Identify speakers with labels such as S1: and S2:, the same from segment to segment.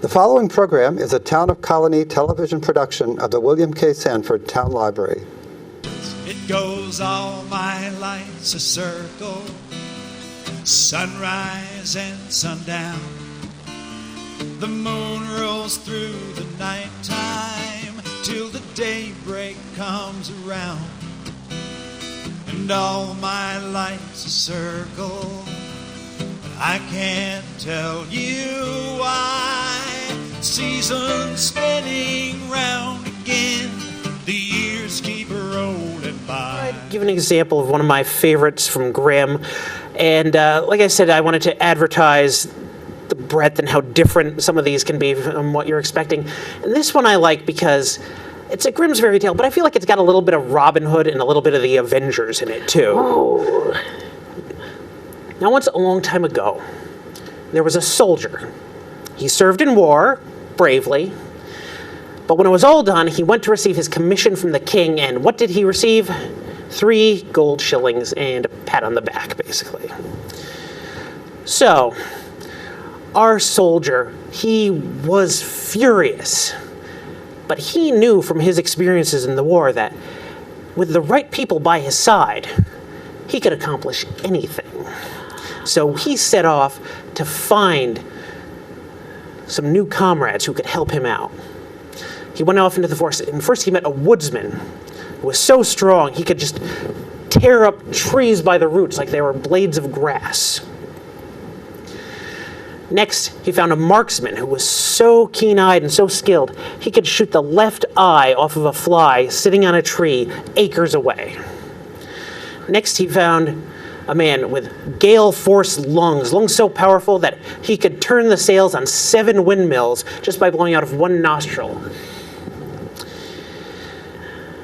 S1: The following program is a Town of Colonie television production of the William K. Sanford Town Library.
S2: It goes all my life's a circle, sunrise and sundown. The moon rolls through the nighttime till the daybreak comes around. And all my life's a circle, but I can't tell you why. Seasons spinning round again, the years keep rolling by.
S3: I'd give an example of one of my favorites from Grimm, and like I said, I wanted to advertise the breadth and how different some of these can be from what you're expecting. And this one I like because it's a Grimm's fairy tale, but I feel like it's got a little bit of Robin Hood and a little bit of the Avengers in it too. Oh. Now, once a long time ago, there was a soldier. He served in war, bravely, but when it was all done, he went to receive his commission from the king, and what did he receive? 3 gold shillings and a pat on the back, basically. So, our soldier, he was furious, but he knew from his experiences in the war that with the right people by his side, he could accomplish anything. So he set off to find some new comrades who could help him out. He went off into the forest, and first he met a woodsman who was so strong he could just tear up trees by the roots like they were blades of grass. Next, he found a marksman who was so keen-eyed and so skilled, he could shoot the left eye off of a fly sitting on a tree acres away. Next, he found a man with gale-force lungs so powerful that he could turn the sails on 7 windmills just by blowing out of one nostril.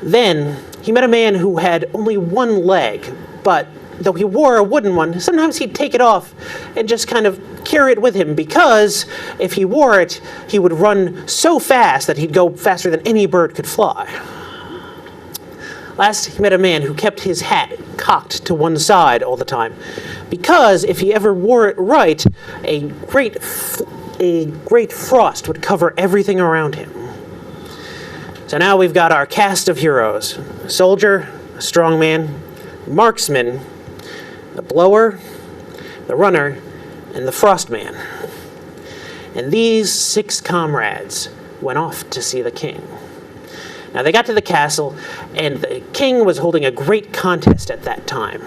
S3: Then, he met a man who had only one leg, but though he wore a wooden one, sometimes he'd take it off and just kind of carry it with him, because if he wore it, he would run so fast that he'd go faster than any bird could fly. Last, he met a man who kept his hat cocked to one side all the time, because if he ever wore it right, a great frost would cover everything around him. So now we've got our cast of heroes: a soldier, a strongman, marksman, the blower, the runner, and the frostman. And these 6 comrades went off to see the king. Now, they got to the castle, and the king was holding a great contest at that time.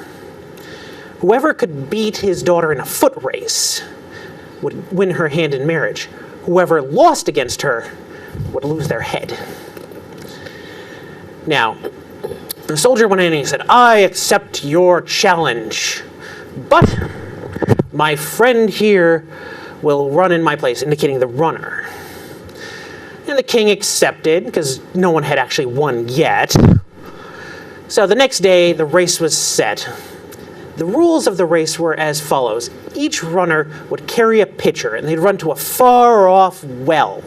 S3: Whoever could beat his daughter in a foot race would win her hand in marriage. Whoever lost against her would lose their head. Now, the soldier went in and he said, "I accept your challenge, but my friend here will run in my place," indicating the runner. And the king accepted, because no one had actually won yet. So the next day, the race was set. The rules of the race were as follows. Each runner would carry a pitcher, and they'd run to a far-off well.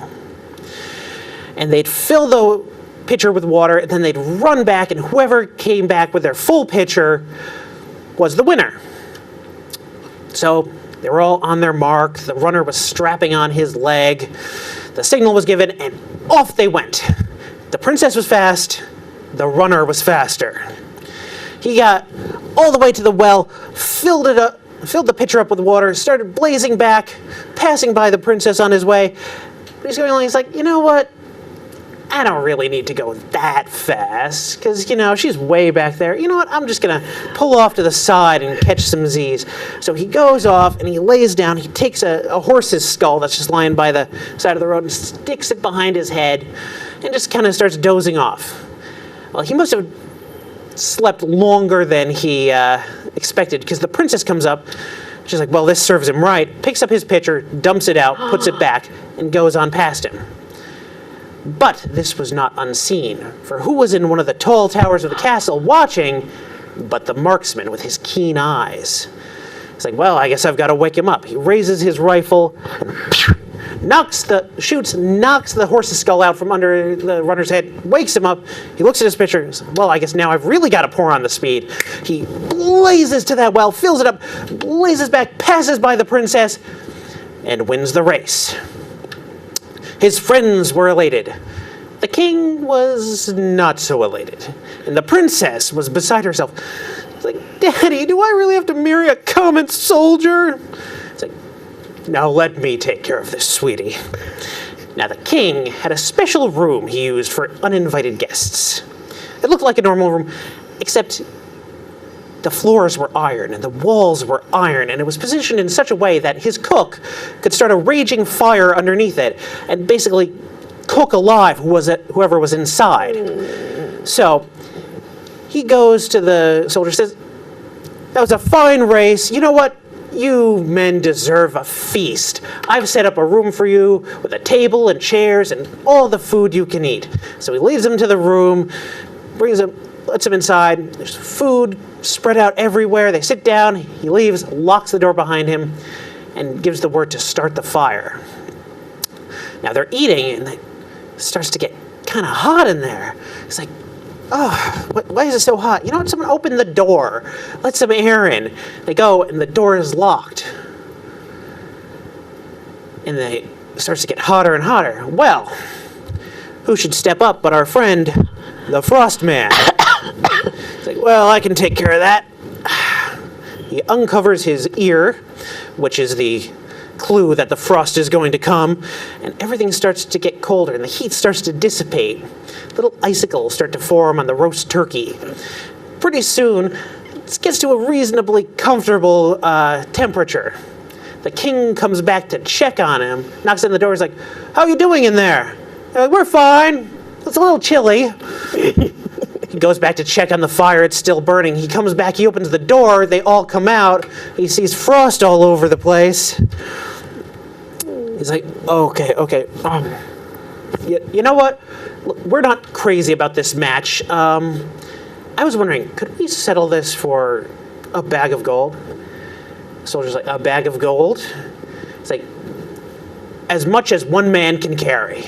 S3: And they'd fill the pitcher with water, and then they'd run back, and whoever came back with their full pitcher was the winner. So they were all on their mark. The runner was strapping on his leg. The signal was given, and off they went. The princess was fast. The runner was faster. He got all the way to the well, filled the pitcher up with water, started blazing back, passing by the princess on his way. But he's going along, he's like, you know what? I don't really need to go that fast, because, she's way back there. You know what? I'm just going to pull off to the side and catch some Z's. So he goes off, and he lays down. He takes a horse's skull that's just lying by the side of the road and sticks it behind his head and just kind of starts dozing off. Well, he must have slept longer than he expected, because the princess comes up. She's like, well, this serves him right. Picks up his pitcher, dumps it out, puts it back, and goes on past him. But this was not unseen, for who was in one of the tall towers of the castle watching but the marksman with his keen eyes? He's like, well, I guess I've got to wake him up. He raises his rifle and knocks the horse's skull out from under the runner's head, wakes him up. He looks at his pitcher and says, well, I guess now I've really got to pour on the speed. He blazes to that well, fills it up, blazes back, passes by the princess, and wins the race. His friends were elated. The king was not so elated. And the princess was beside herself. It's like, Daddy, do I really have to marry a common soldier? It's like, now let me take care of this, sweetie. Now the king had a special room he used for uninvited guests. It looked like a normal room, except the floors were iron and the walls were iron, and it was positioned in such a way that his cook could start a raging fire underneath it and basically cook alive whoever was inside. So he goes to the soldier, says, that was a fine race. You know what? You men deserve a feast. I've set up a room for you with a table and chairs and all the food you can eat. So he leads them to the room, lets them inside. There's food spread out everywhere. They sit down. He leaves, locks the door behind him, and gives the word to start the fire. Now they're eating, and it starts to get kind of hot in there. It's like, oh, why is it so hot? You know what? Someone open the door. Let some air in. They go, and the door is locked. And it starts to get hotter and hotter. Well, who should step up but our friend, the Frost Man? It's like, well, I can take care of that. He uncovers his ear, which is the clue that the frost is going to come, and everything starts to get colder, and the heat starts to dissipate. Little icicles start to form on the roast turkey. Pretty soon, it gets to a reasonably comfortable temperature. The king comes back to check on him, knocks on the door, he's like, how are you doing in there? They're like, we're fine. It's a little chilly. He goes back to check on the fire. It's still burning. He comes back. He opens the door. They all come out. He sees frost all over the place. He's like, okay. You know what? We're not crazy about this match. I was wondering, could we settle this for a bag of gold? The soldier's like, a bag of gold? It's like, as much as one man can carry.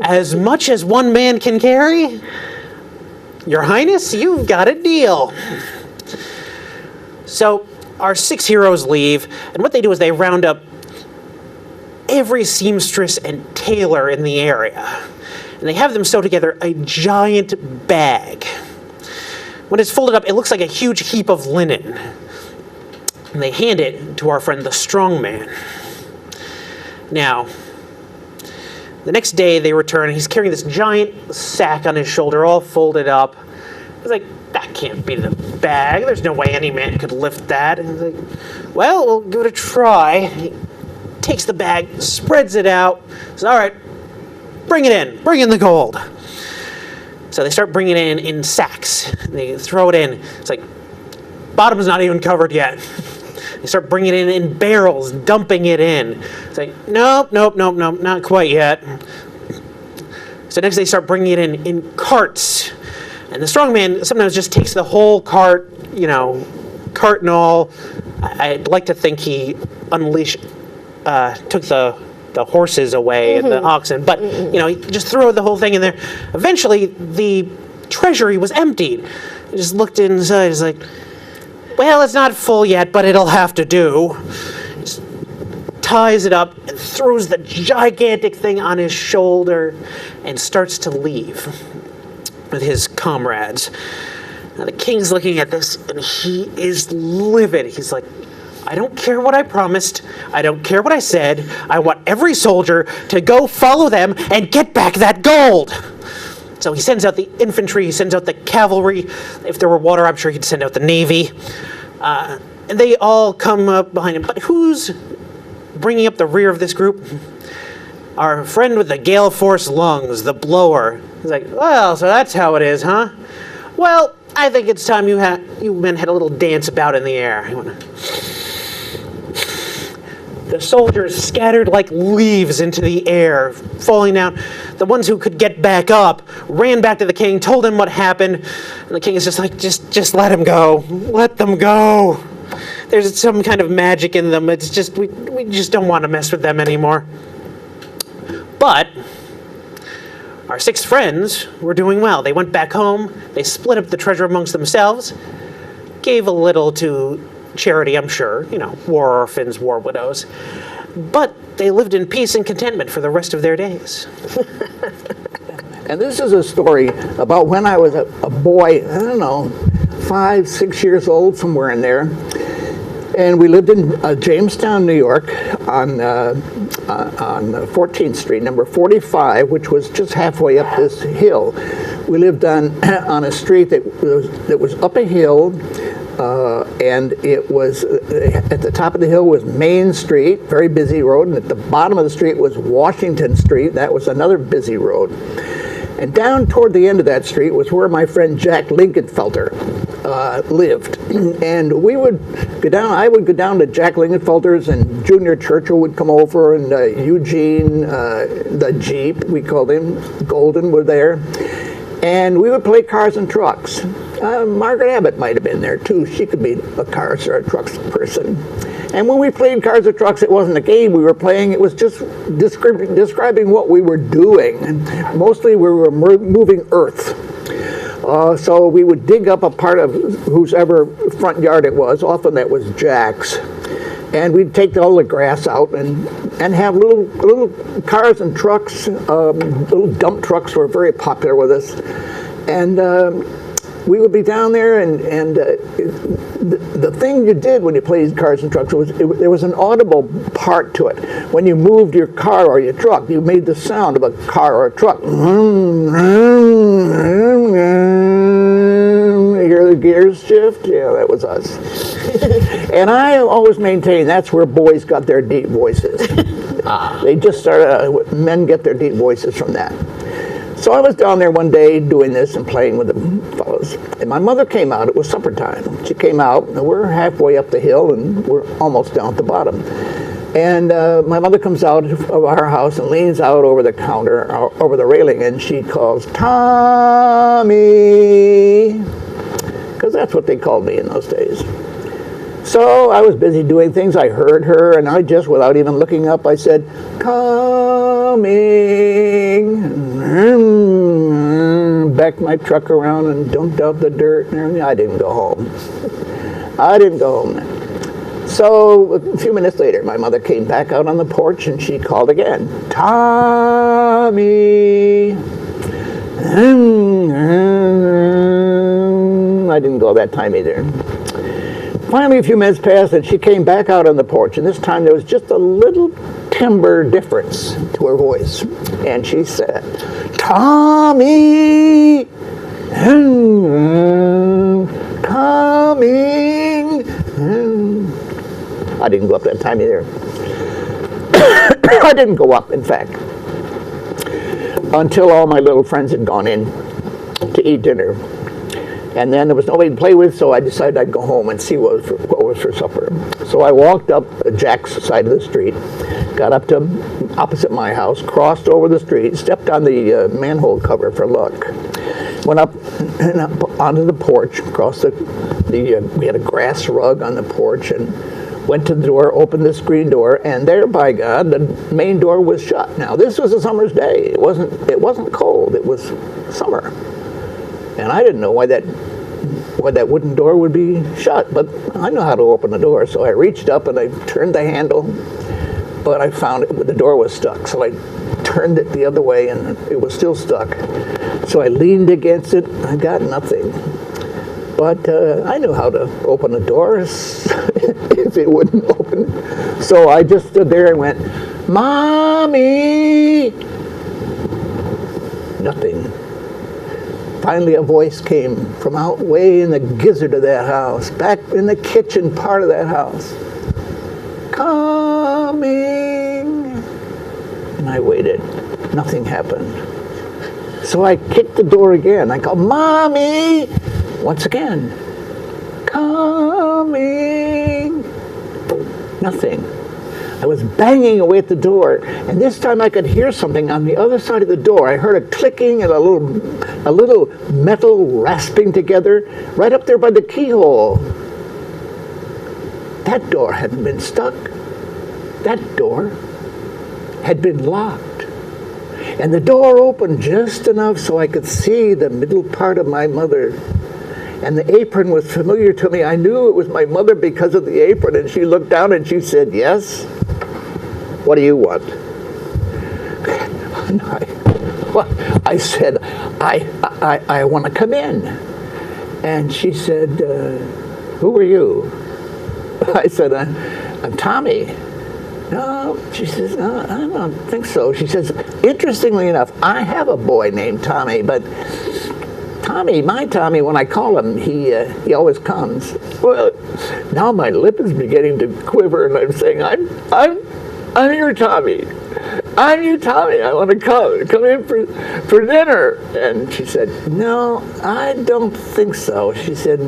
S3: As much as one man can carry? Your Highness, you've got a deal. So our 6 heroes leave, and what they do is they round up every seamstress and tailor in the area, and they have them sew together a giant bag. When it's folded up, it looks like a huge heap of linen, and they hand it to our friend the strong man. Now, the next day they return, and he's carrying this giant sack on his shoulder, all folded up. He's like, that can't be the bag. There's no way any man could lift that. And he's like, well, we'll give it a try. He takes the bag, spreads it out, says, all right, bring it in. Bring in the gold. So they start bringing it in sacks. They throw it in. It's like, bottom's not even covered yet. They start bringing it in barrels, dumping it in. It's like, nope, not quite yet. So next they start bringing it in carts. And the strong man sometimes just takes the whole cart, cart and all. I'd like to think he took the horses away and the oxen, but, he just threw the whole thing in there. Eventually, the treasury was emptied. He just looked inside, he's like, well, it's not full yet, but it'll have to do. Just ties it up and throws the gigantic thing on his shoulder and starts to leave with his comrades. Now the king's looking at this and he is livid. He's like, I don't care what I promised. I don't care what I said. I want every soldier to go follow them and get back that gold. So he sends out the infantry, he sends out the cavalry. If there were water, I'm sure he'd send out the navy. And they all come up behind him. But who's bringing up the rear of this group? Our friend with the gale force lungs, the blower. He's like, well, so that's how it is, huh? Well, I think it's time you men had a little dance about in the air. The soldiers scattered like leaves into the air, falling down. The ones who could get back up ran back to the king, told him what happened. And the king is just like, just let him go. Let them go. There's some kind of magic in them. It's just, we just don't want to mess with them anymore. But our 6 friends were doing well. They went back home. They split up the treasure amongst themselves, gave a little to charity, I'm sure, war orphans, war widows. but they lived in peace and contentment for the rest of their days.
S4: And this is a story about when I was a boy, I don't know, 5, 6 years old, somewhere in there. And we lived in Jamestown, New York, on 14th Street, number 45, which was just halfway up this hill. We lived on a street that was up a hill, and it was at the top of the hill was Main Street, very busy road, and at the bottom of the street was Washington Street. That was another busy road. And down toward the end of that street was where my friend Jack Linkenfelter lived. And we would go down, I would go down to Jack Linkenfelter's, and Junior Churchill would come over, and Eugene, the Jeep, we called him, Golden, were there. And we would play cars and trucks. Margaret Abbott might have been there too. She could be a cars or a trucks person. And when we played cars or trucks, it wasn't a game we were playing. It was just describing what we were doing. And mostly we were moving earth. So we would dig up a part of whosever front yard it was. Often that was Jack's. And we'd take all the grass out and have little cars and trucks. Little dump trucks were very popular with us. And we would be down there, and the thing you did when you played cars and trucks was there was an audible part to it. When you moved your car or your truck, you made the sound of a car or a truck. You hear the gears shift? Yeah, that was us. And I always maintain that's where boys got their deep voices. They just started, men get their deep voices from that. So I was down there one day doing this and playing with the fellows. And my mother came out. It was supper time. She came out, and we're halfway up the hill, and we're almost down at the bottom. And my mother comes out of our house and leans out over the counter, over the railing, and she calls, "Tommy," because that's what they called me in those days. So I was busy doing things. I heard her, and I just, without even looking up, I said, "Coming." Backed my truck around and dumped out the dirt and everything. I didn't go home. So a few minutes later, my mother came back out on the porch, and she called again, "Tommy." I didn't go that time either. Finally, a few minutes passed, and she came back out on the porch, and this time there was just a little timbre difference to her voice. And she said, "Tommy, coming." I didn't go up that time either. I didn't go up, in fact, until all my little friends had gone in to eat dinner. And then there was nobody to play with, so I decided I'd go home and see what was for supper. So I walked up Jack's side of the street, got up to opposite my house, crossed over the street, stepped on the manhole cover for luck, went up and up onto the porch, across we had a grass rug on the porch, and went to the door, opened the screen door, and there, by God, the main door was shut. Now, this was a summer's day. It wasn't cold. It was summer. And I didn't know why that wooden door would be shut, but I know how to open the door. So I reached up and I turned the handle, but I found the door was stuck. So I turned it the other way, and it was still stuck. So I leaned against it. I got nothing. But I knew how to open the door if it wouldn't open. So I just stood there and went, "Mommy!" Nothing. Finally, a voice came from out way in the gizzard of that house, back in the kitchen part of that house. "Coming." And I waited. Nothing happened. So I kicked the door again. I called, "Mommy!" Once again. "Coming." Nothing. I was banging away at the door, and this time I could hear something on the other side of the door. I heard a clicking and a little metal rasping together right up there by the keyhole. That door hadn't been stuck. That door had been locked. And the door opened just enough so I could see the middle part of my mother. And the apron was familiar to me. I knew it was my mother because of the apron. And she looked down and she said, "Yes?" what do you want? And I said, I want to come in. And she said, who are you? I said, I'm Tommy. No, she says, no, I don't think so. She says, interestingly enough, I have a boy named Tommy, but my Tommy, when I call him, he always comes. Well, now my lip is beginning to quiver, and I'm saying, I'm your Tommy. I'm your Tommy. I want to come in for dinner. And she said, no, I don't think so. She said,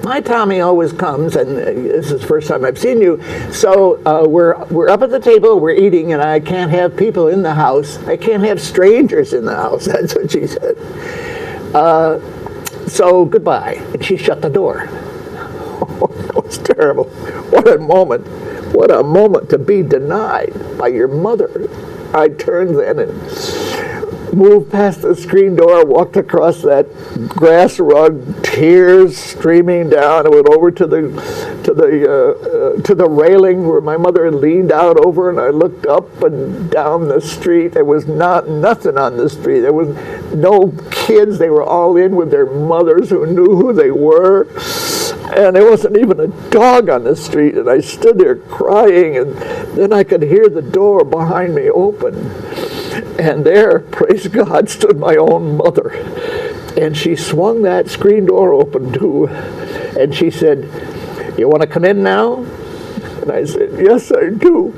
S4: my Tommy always comes, and this is the first time I've seen you. So we're up at the table, we're eating, and I can't have people in the house. I can't have strangers in the house. That's what she said. So goodbye. And she shut the door. Oh, that was terrible. What a moment. What a moment to be denied by your mother. I turned then and moved past the screen door, walked across that grass rug, tears streaming down. I went over to the railing where my mother had leaned out over, and I looked up and down the street. There was nothing on the street. There was no kids. They were all in with their mothers who knew who they were. And there wasn't even a dog on the street, and I stood there crying, and then I could hear the door behind me open. And there, praise God, stood my own mother. And she swung that screen door open too, and she said, you want to come in now? And I said, yes, I do.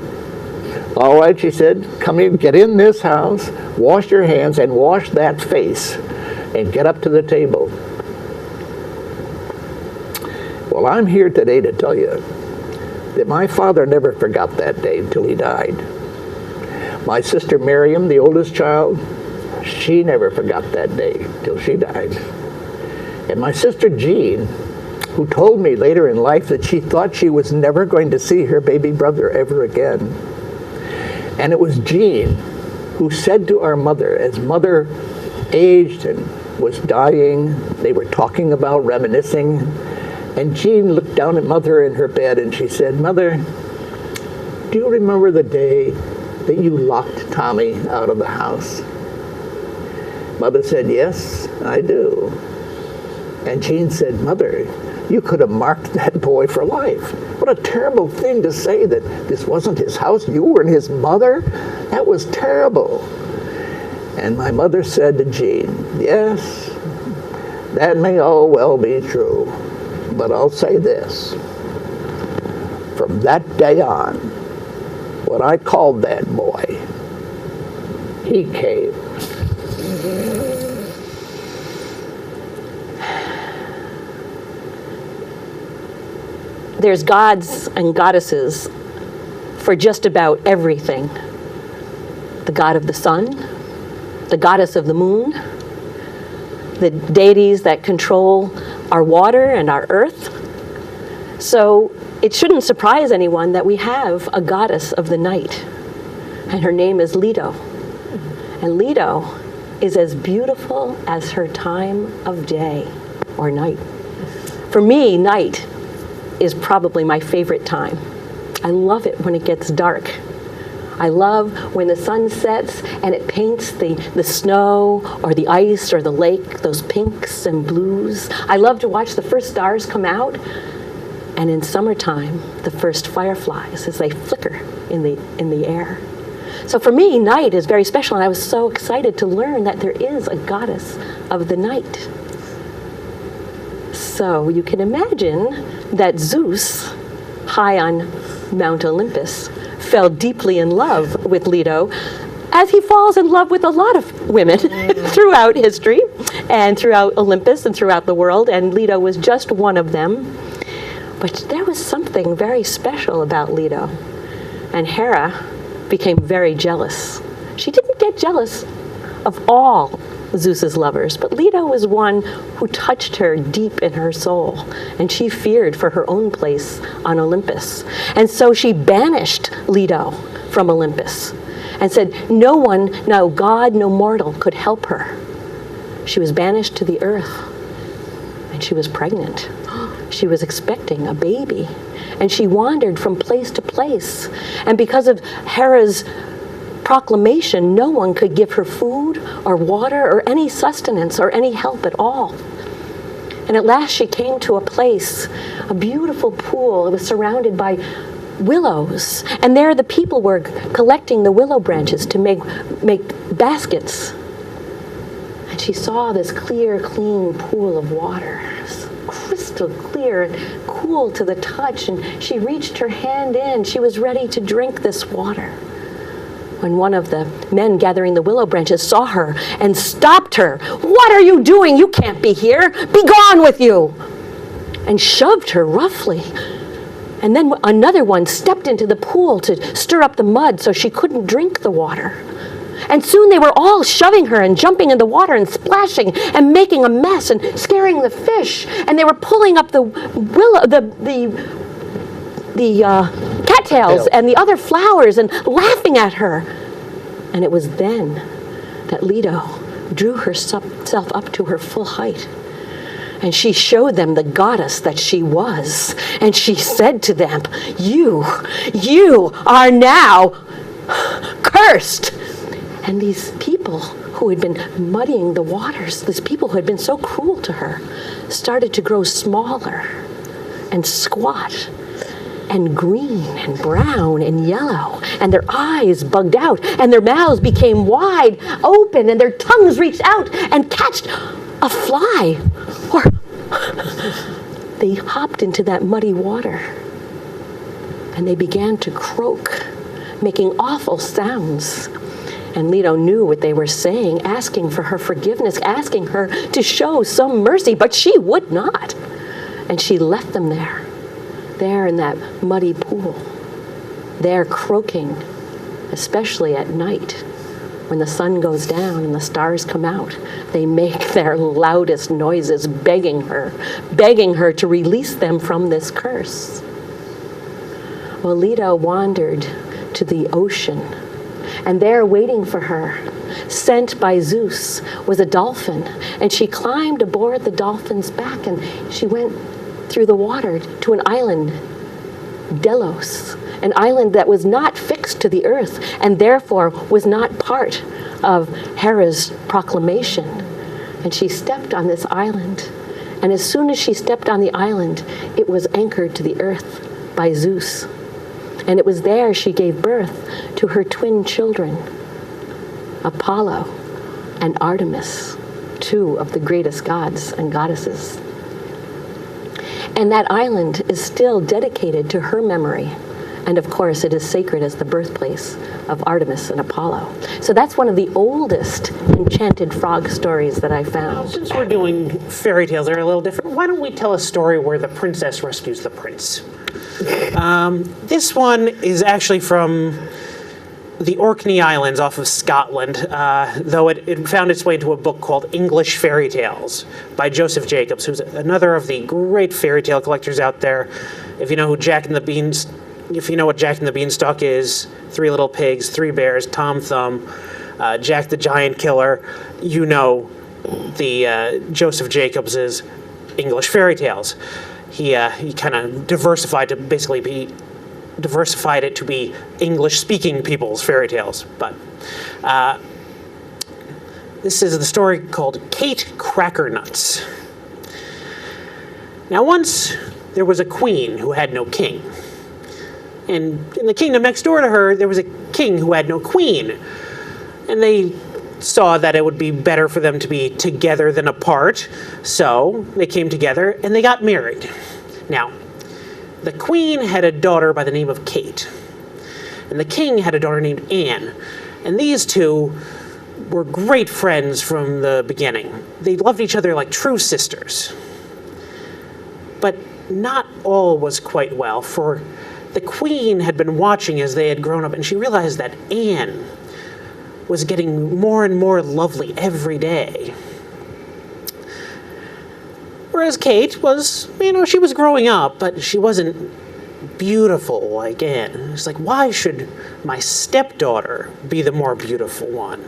S4: All right, she said, come in, get in this house, wash your hands, and wash that face, and get up to the table. Well, I'm here today to tell you that my father never forgot that day until he died. My sister Miriam, the oldest child, she never forgot that day till she died. And my sister Jean, who told me later in life that she thought she was never going to see her baby brother ever again. And it was Jean who said to our mother, as mother aged and was dying, they were talking about reminiscing, and Jean looked down at Mother in her bed and she said, Mother, do you remember the day that you locked Tommy out of the house? Mother said, yes, I do. And Jean said, Mother, you could have marked that boy for life. What a terrible thing to say, that this wasn't his house, you weren't his mother. That was terrible. And my mother said to Jean, yes, that may all well be true. But I'll say this, from that day on, what I called that boy, he came.
S5: There's gods and goddesses for just about everything. The god of the sun, the goddess of the moon, the deities that control our water and our earth. So it shouldn't surprise anyone that we have a goddess of the night, and her name is Leto. And Leto is as beautiful as her time of day or night. For me, night is probably my favorite time. I love it when it gets dark. I love when the sun sets and it paints the snow or the ice or the lake, those pinks and blues. I love to watch the first stars come out, and in summertime, the first fireflies as they flicker in the air. So for me, night is very special, and I was so excited to learn that there is a goddess of the night. So you can imagine that Zeus, high on Mount Olympus, fell deeply in love with Leto, as he falls in love with a lot of women throughout history and throughout Olympus and throughout the world, and Leto was just one of them. But there was something very special about Leto, and Hera became very jealous. She didn't get jealous of all Zeus's lovers, but Leto was one who touched her deep in her soul, and she feared for her own place on Olympus. And so she banished Leto from Olympus and said no one, no god, no mortal could help her. She was banished to the earth, and she was pregnant. she was expecting a baby. And she wandered from place to place. And because of Hera's proclamation, no one could give her food or water or any sustenance or any help at all. And at last she came to a place, a beautiful pool. It was surrounded by willows. And there the people were collecting the willow branches to make baskets. And she saw this clear, clean pool of water, crystal clear and cool to the touch. And she reached her hand in. She was ready to drink this water, when one of the men gathering the willow branches saw her and stopped her. "What are you doing? You can't be here. Be gone with you!" And shoved her roughly. And then another one stepped into the pool to stir up the mud so she couldn't drink the water. And soon they were all shoving her and jumping in the water and splashing and making a mess and scaring the fish. And they were pulling up the willow, the cattails and the other flowers and laughing at her. And it was then that Leto drew herself up to her full height. And she showed them the goddess that she was. And she said to them, you are now cursed." And these people who had been muddying the waters, these people who had been so cruel to her, started to grow smaller and squat and green and brown and yellow, and their eyes bugged out, and their mouths became wide open, and their tongues reached out and catched a fly, or they hopped into that muddy water, and they began to croak, making awful sounds. And Leto knew what they were saying, asking for her forgiveness, asking her to show some mercy, but she would not. And she left them there in that muddy pool, there croaking, especially at night. When the sun goes down and the stars come out, they make their loudest noises, begging her to release them from this curse. Well, Leto wandered to the ocean, and there waiting for her, sent by Zeus, was a dolphin. And she climbed aboard the dolphin's back, and she went through the water to an island, Delos, an island that was not fixed to the earth and therefore was not part of Hera's proclamation. And she stepped on this island, and as soon as she stepped on the island, it was anchored to the earth by Zeus. And it was there she gave birth to her twin children, Apollo and Artemis, two of the greatest gods and goddesses. And that island is still dedicated to her memory. And of course, it is sacred as the birthplace of Artemis and Apollo. So that's one of the oldest enchanted frog stories that I found.
S3: Since we're doing fairy tales that are a little different, why don't we tell a story where the princess rescues the prince? This one is actually from the Orkney Islands off of Scotland, though it found its way into a book called English Fairy Tales by Joseph Jacobs, who's another of the great fairy tale collectors out there. If you know what Jack and the Beanstalk is, Three Little Pigs, Three Bears, Tom Thumb, Jack the Giant Killer, you know the Joseph Jacobs's English fairy tales. He kind of diversified it to be English-speaking people's fairy tales. But this is the story called Kate Crackernuts. Now, once there was a queen who had no king. And in the kingdom next door to her, there was a king who had no queen. And they saw that it would be better for them to be together than apart. So they came together and they got married. Now, the queen had a daughter by the name of Kate. And the king had a daughter named Anne. And these two were great friends from the beginning. They loved each other like true sisters. But not all was quite well, for the queen had been watching as they had grown up, and she realized that Anne was getting more and more lovely every day. Whereas Kate was, she was growing up, but she wasn't beautiful like Anne. It's like, why should my stepdaughter be the more beautiful one?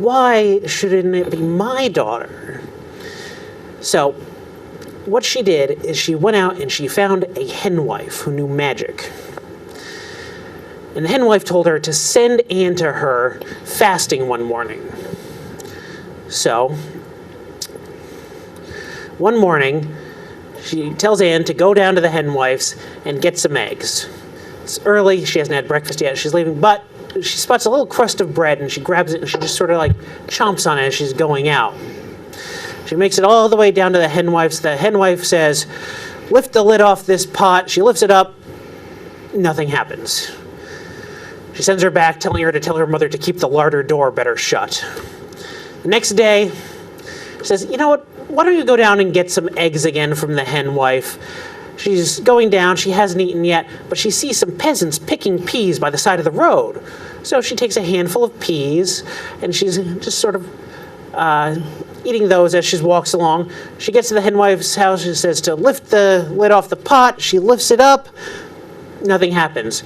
S3: Why shouldn't it be my daughter? So what she did is she went out and she found a hen wife who knew magic. And the hen wife told her to send Anne to her fasting one morning. So, one morning, she tells Anne to go down to the hen wife's and get some eggs. It's early, she hasn't had breakfast yet, she's leaving, but she spots a little crust of bread and she grabs it and she just sort of like chomps on it as she's going out. She makes it all the way down to the hen wife's. The hen wife says, "Lift the lid off this pot." She lifts it up, nothing happens. She sends her back, telling her to tell her mother to keep the larder door better shut. The next day, she says, "You know what? Why don't you go down and get some eggs again from the hen wife?" She's going down, she hasn't eaten yet, but she sees some peasants picking peas by the side of the road. So she takes a handful of peas, and she's just sort of eating those as she walks along. She gets to the hen wife's house, she says to lift the lid off the pot. She lifts it up, nothing happens.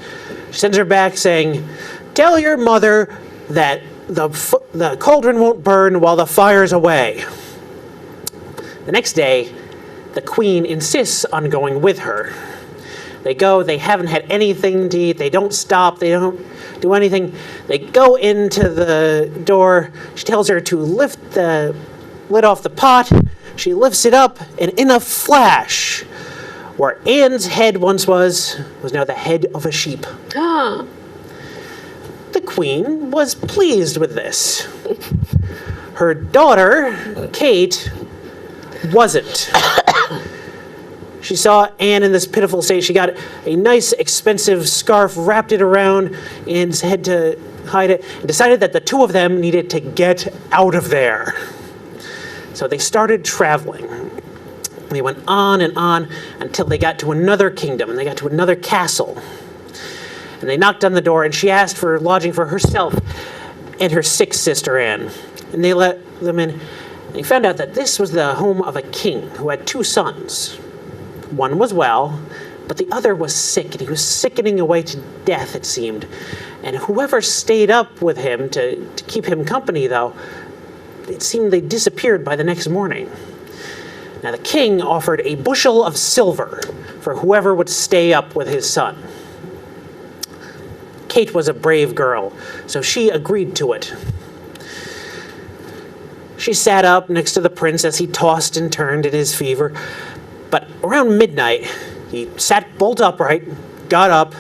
S3: She sends her back saying, "Tell your mother that the cauldron won't burn while the fire's away." The next day, the queen insists on going with her. They go, they haven't had anything to eat, they don't stop, they don't do anything. They go into the door, she tells her to lift the lid off the pot, she lifts it up, and in a flash, where Anne's head once was now the head of a sheep. The queen was pleased with this. Her daughter, Kate, wasn't. She saw Anne in this pitiful state. She got a nice, expensive scarf, wrapped it around Anne's head to hide it, and decided that the two of them needed to get out of there. So they started traveling. They went on and on until they got to another kingdom, and they got to another castle. And they knocked on the door, and she asked for lodging for herself and her sick sister Anne. And they let them in. They found out that this was the home of a king who had two sons. One was well, but the other was sick, and he was sickening away to death, it seemed. And whoever stayed up with him to keep him company, though, it seemed they disappeared by the next morning. Now the king offered a bushel of silver for whoever would stay up with his son. Kate was a brave girl, so she agreed to it. She sat up next to the prince as he tossed and turned in his fever. But around midnight, he sat bolt upright, got up,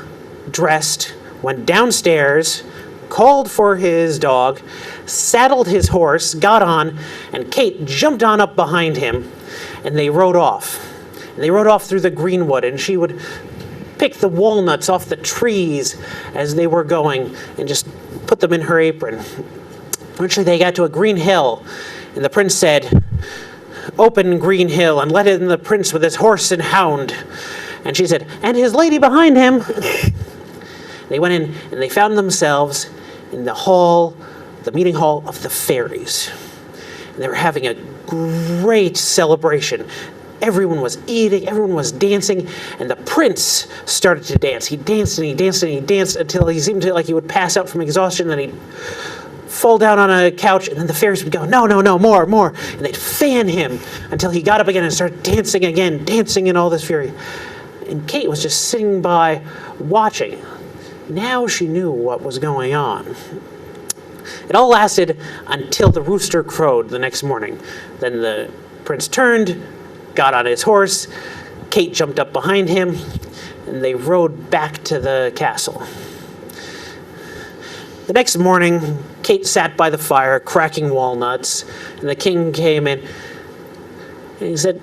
S3: dressed, went downstairs, called for his dog, saddled his horse, got on, and Kate jumped on up behind him, and they rode off. And they rode off through the greenwood, and she would pick the walnuts off the trees as they were going and just put them in her apron. Eventually they got to a green hill, and the prince said, "Open green hill and let in the prince with his horse and hound." And she said, "And his lady behind him." They went in and they found themselves in the meeting hall of the fairies. And they were having a great celebration. Everyone was eating, everyone was dancing, and the prince started to dance. He danced and he danced and he danced until he seemed like he would pass out from exhaustion, and he'd fall down on a couch, and then the fairies would go, "No, no, no, more, more." And they'd fan him until he got up again and started dancing again, dancing in all this fury. And Kate was just sitting by watching. Now she knew what was going on. It all lasted until the rooster crowed the next morning. Then the prince turned, got on his horse, Kate jumped up behind him, and they rode back to the castle. The next morning, Kate sat by the fire, cracking walnuts, and the king came in, and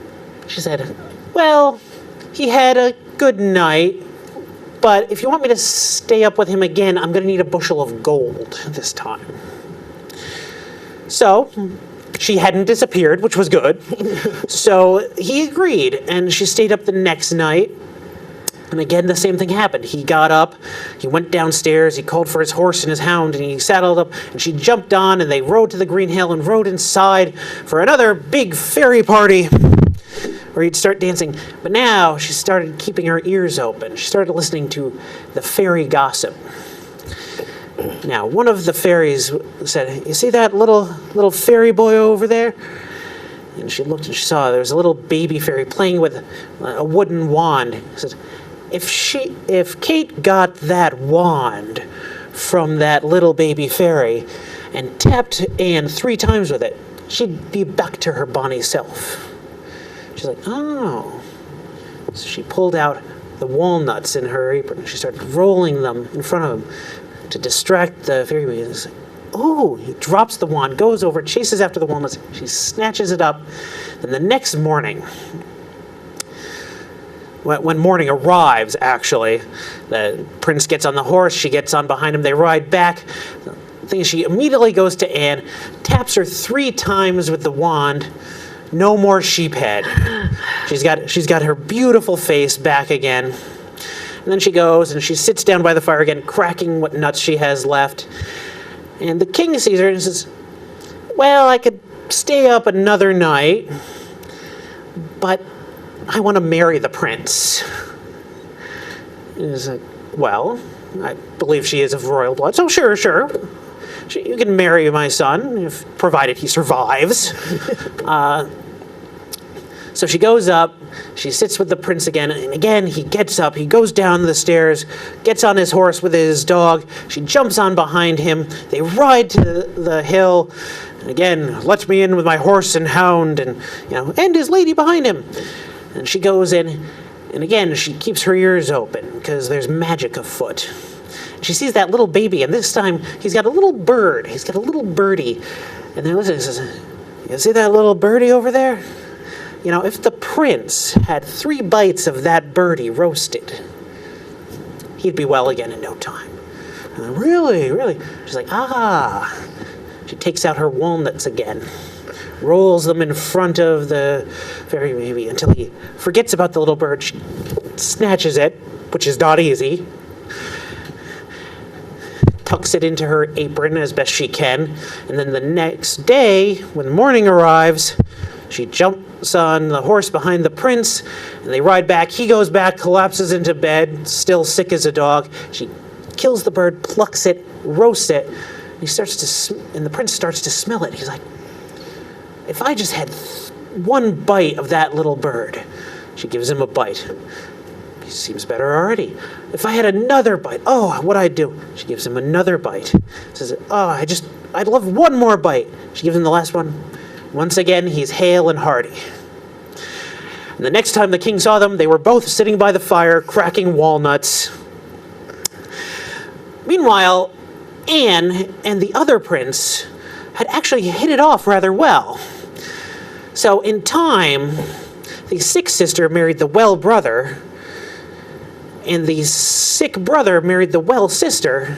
S3: she said, "Well, he had a good night, but if you want me to stay up with him again, I'm going to need a bushel of gold this time." So she hadn't disappeared, which was good. So he agreed, and she stayed up the next night. And again, the same thing happened. He got up, he went downstairs, he called for his horse and his hound, and he saddled up, and she jumped on, and they rode to the green hill and rode inside for another big fairy party where he'd start dancing. But now she started keeping her ears open. She started listening to the fairy gossip. Now, one of the fairies said, "You see that little fairy boy over there? And she looked and she saw there was a little baby fairy playing with a wooden wand. She said, if Kate got that wand from that little baby fairy and tapped Anne 3 times with it, she'd be back to her bonny self. She's like, oh. So she pulled out the walnuts in her apron. She started rolling them in front of him to distract the fairy baby. He's like, oh, he drops the wand, goes over, chases after the walnuts. She snatches it up. And the next morning, when morning arrives, actually, the prince gets on the horse, she gets on behind him, they ride back. The thing is, she immediately goes to Anne, taps her 3 times with the wand. No more sheephead. She's got her beautiful face back again. And then she goes and she sits down by the fire again, cracking what nuts she has left. And the king sees her and says, well, I could stay up another night, but I want to marry the prince. And he's like, well, I believe she is of royal blood, so sure. You can marry my son, provided he survives. So she goes up, she sits with the prince again, and again he gets up, he goes down the stairs, gets on his horse with his dog, she jumps on behind him, they ride to the hill, and again, let me in with my horse and hound, and his lady behind him. And she goes in, and again, she keeps her ears open, because there's magic afoot. She sees that little baby, and this time he's got a little bird, he's got a little birdie, and then listen, he says, you see that little birdie over there? If the prince had 3 bites of that birdie roasted, he'd be well again in no time. Really? She's like, ah. She takes out her walnuts again, rolls them in front of the fairy baby until he forgets about the little bird. She snatches it, which is not easy, tucks it into her apron as best she can, and then the next day, when morning arrives, she jumps on the horse behind the prince, and they ride back. He goes back, collapses into bed, still sick as a dog. She kills the bird, plucks it, roasts it, and the prince starts to smell it. He's like, if I just had 1 bite of that little bird. She gives him a bite. He seems better already. If I had another bite, what'd I do? She gives him another bite. Says, I'd love 1 more bite. She gives him the last one. Once again, he's hale and hearty. And the next time the king saw them, they were both sitting by the fire, cracking walnuts. Meanwhile, Anne and the other prince had actually hit it off rather well. So in time, the sick sister married the well brother, and the sick brother married the well sister,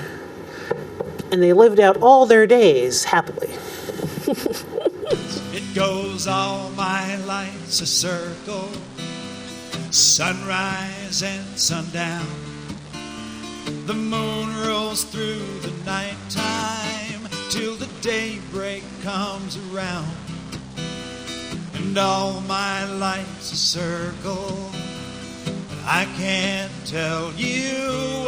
S3: and they lived out all their days happily.
S2: It goes all my life's a circle, sunrise and sundown. The moon rolls through the nighttime till the daybreak comes around. And all my life's a circle, but I can't tell you